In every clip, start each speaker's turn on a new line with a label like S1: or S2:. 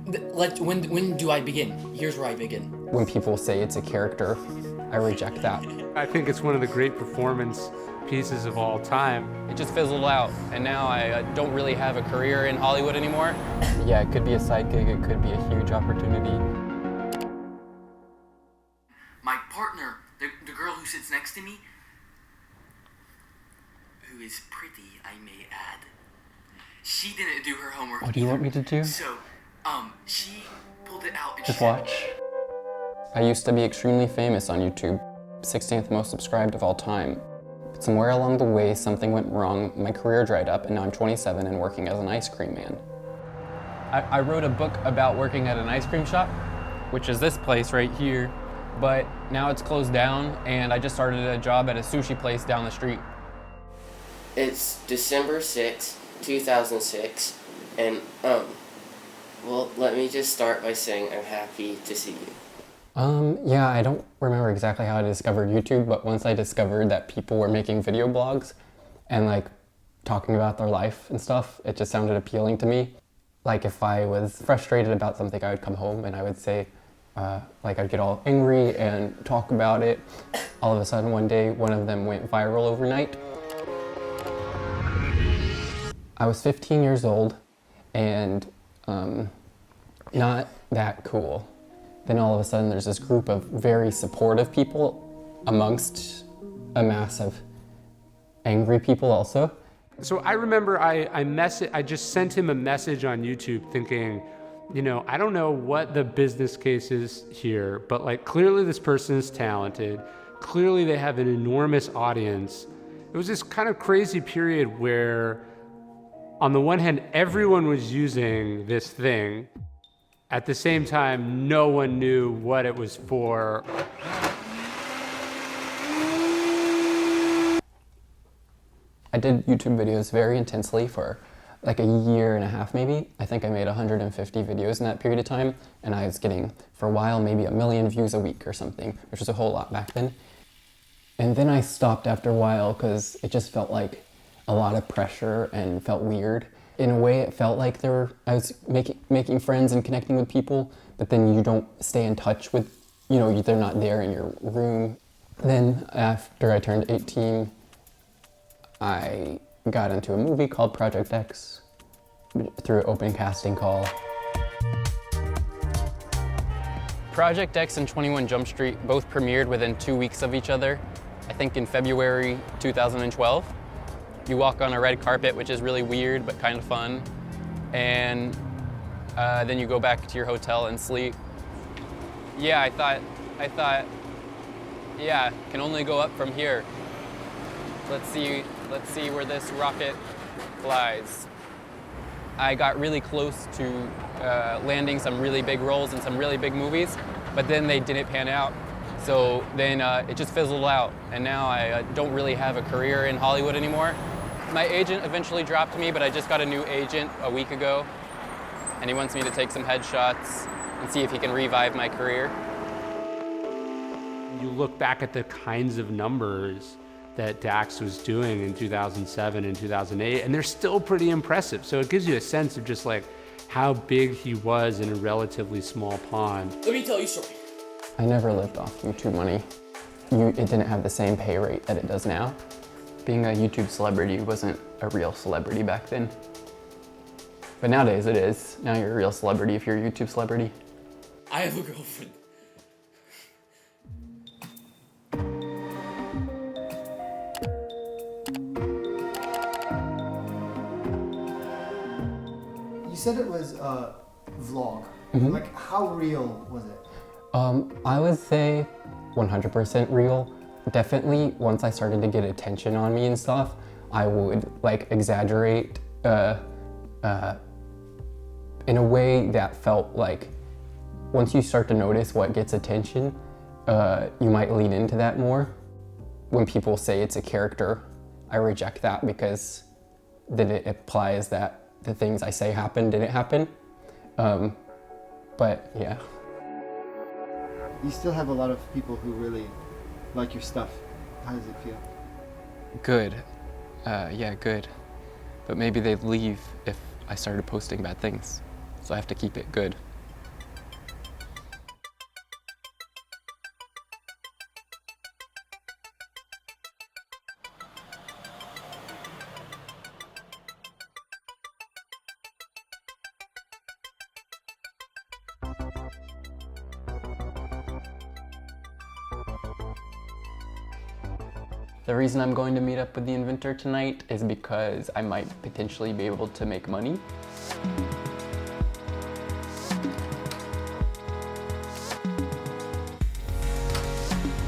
S1: When do I begin? Here's where I begin.
S2: When people say it's a character, I reject that.
S3: I think it's one of the great performance pieces of all time.
S2: It just fizzled out, and now I don't really have a career in Hollywood anymore. Yeah, it could be a side gig, it could be a huge opportunity.
S1: My partner, the girl who sits next to me, who is pretty, I may add, she didn't do her homework.
S2: What do you want me to do?
S1: So, she pulled it out and
S2: Just watch. I used to be extremely famous on YouTube, 16th most subscribed of all time. But somewhere along the way, something went wrong, my career dried up, and now I'm 27 and working as an ice cream man. I wrote a book about working at an ice cream shop, which is this place right here, but now it's closed down, and I just started a job at a sushi place down the street.
S4: It's December 6, 2006, and, well, let me just start by saying I'm happy to see you.
S2: Yeah, I don't remember exactly how I discovered YouTube, but once I discovered that people were making video blogs and like talking about their life and stuff, it just sounded appealing to me. Like if I was frustrated about something, I would come home and I would say, like I'd get all angry and talk about it. All of a sudden one day, one of them went viral overnight. I was 15 years old and not that cool. Then all of a sudden there's this group of very supportive people amongst a mass of angry people also.
S3: So I remember I just sent him a message on YouTube thinking, you know, I don't know what the business case is here, but like clearly this person is talented. Clearly they have an enormous audience. It was this kind of crazy period where on the one hand, everyone was using this thing. At the same time, no one knew what it was for.
S2: I did YouTube videos very intensely for like a year and a half maybe. I think I made 150 videos in that period of time, and I was getting, for a while, maybe 1 million views a week or something, which was a whole lot back then. And then I stopped after a while because it just felt like a lot of pressure and felt weird. In a way, it felt like I was making friends and connecting with people, but then you don't stay in touch with, you know, they're not there in your room. Then after I turned 18, I got into a movie called Project X through an open casting call. Project X and 21 Jump Street both premiered within 2 weeks of each other, I think in February 2012. You walk on a red carpet, which is really weird, but kind of fun. And then you go back to your hotel and sleep. Yeah, I thought, yeah, can only go up from here. Let's see where this rocket flies. I got really close to landing some really big roles in some really big movies, but then they didn't pan out. So then it just fizzled out, and now I don't really have a career in Hollywood anymore. My agent eventually dropped me, but I just got a new agent a week ago, and he wants me to take some headshots and see if he can revive my career.
S3: You look back at the kinds of numbers that Dax was doing in 2007 and 2008, and they're still pretty impressive. So it gives you a sense of just like how big he was in a relatively small pond.
S1: Let me tell you a story.
S2: I never lived off YouTube money. It didn't have the same pay rate that it does now. Being a YouTube celebrity wasn't a real celebrity back then. But nowadays it is. Now you're a real celebrity if you're a YouTube celebrity.
S1: I have a girlfriend.
S5: You said it was a vlog. Mm-hmm. Like, how real was it?
S2: I would say 100% real. Definitely, once I started to get attention on me and stuff, I would like exaggerate in a way that felt like once you start to notice what gets attention, you might lean into that more. When people say it's a character, I reject that because then it implies that the things I say happened didn't happen. But yeah.
S5: You still have a lot of people who really like your stuff. How does it feel?
S2: Good. Yeah, good. But maybe they'd leave if I started posting bad things. So I have to keep it good. The reason I'm going to meet up with the inventor tonight is because I might potentially be able to make money.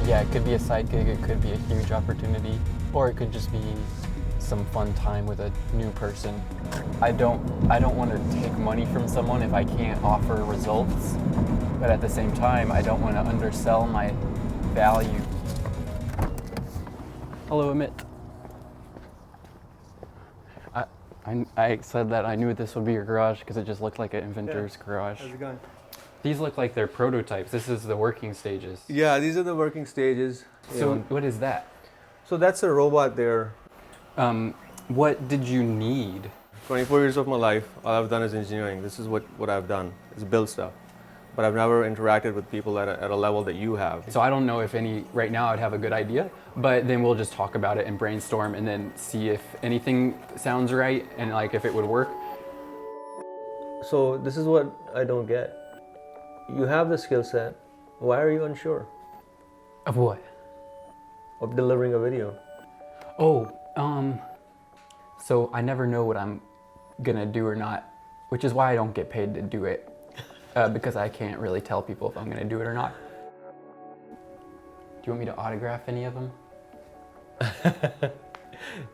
S2: Yeah, it could be a side gig, it could be a huge opportunity, or it could just be some fun time with a new person. I don't want to take money from someone if I can't offer results, but at the same time, I don't want to undersell my value. Hello, Amit. I said that I knew this would be your garage because it just looked like an inventor's garage.
S6: How's it going?
S2: These look like they're prototypes. This is the working stages.
S6: Yeah, these are the working stages.
S2: So what is that?
S6: So that's a robot there.
S2: What did you need?
S6: 24 years of my life, all I've done is engineering. This is what I've done, is build stuff. But I've never interacted with people at a level that you have.
S2: So I don't know if right now I'd have a good idea, but then we'll just talk about it and brainstorm and then see if anything sounds right and like if it would work.
S6: So this is what I don't get. You have the skill set. Why are you unsure
S2: Of what?
S6: of delivering a video?
S2: Oh, so I never know what I'm gonna do or not, which is why I don't get paid to do it, because I can't really tell people if I'm gonna do it or not. Do you want me to autograph any of them?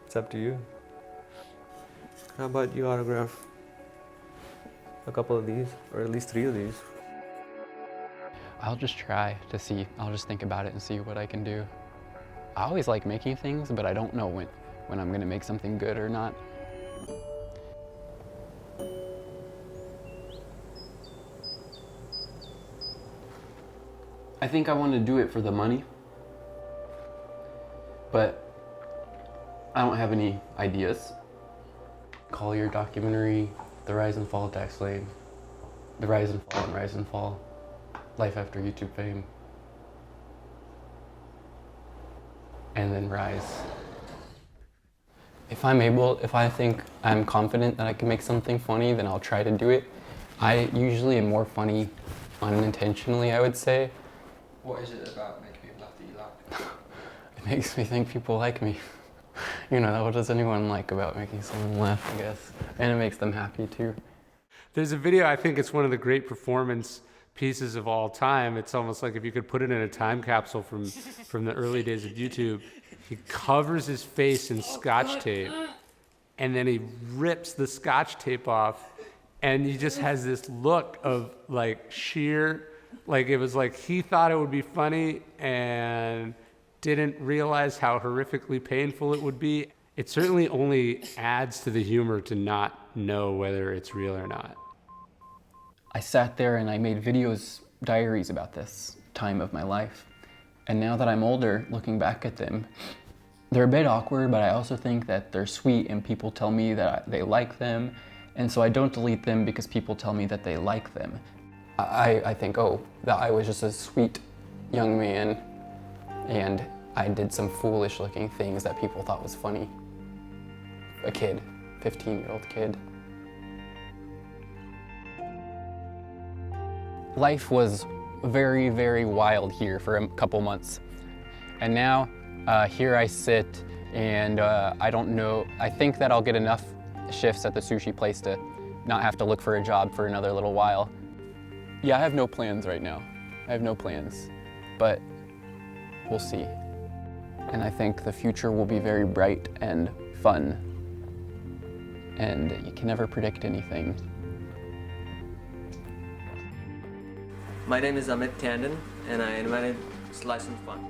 S6: It's up to you. How about you autograph a couple of these, or at least 3 of these?
S2: I'll just try to see. I'll just think about it and see what I can do. I always like making things, but I don't know when I'm gonna make something good or not. I think I want to do it for the money, but I don't have any ideas. Collier documentary, The Rise and Fall of Dax Lane, The Rise and Fall and Rise and Fall, Life After YouTube Fame, and then Rise. If I think I'm confident that I can make something funny, then I'll try to do it. I usually am more funny unintentionally, I would say.
S7: What is it about making people laugh that you like?
S2: It makes me think people like me. You know, what does anyone like about making someone laugh, I guess? And it makes them happy too.
S3: There's a video, I think it's one of the great performance pieces of all time. It's almost like if you could put it in a time capsule from the early days of YouTube. He covers his face in scotch tape, and then he rips the scotch tape off, and he just has this look of like sheer, like it was like he thought it would be funny and didn't realize how horrifically painful it would be. It certainly only adds to the humor to not know whether it's real or not.
S2: I sat there and I made diaries about this time of my life. And now that I'm older, looking back at them, they're a bit awkward, but I also think that they're sweet and people tell me that they like them. And so I don't delete them because people tell me that they like them. I think, oh, that I was just a sweet young man and I did some foolish looking things that people thought was funny. A kid, 15-year-old kid. Life was very, very wild here for a couple months. And now, here I sit and I don't know, I think that I'll get enough shifts at the sushi place to not have to look for a job for another little while. Yeah, I have no plans right now. I have no plans, but we'll see. And I think the future will be very bright and fun. And you can never predict anything.
S6: My name is Amit Tandon, and I invented Slice and Fun.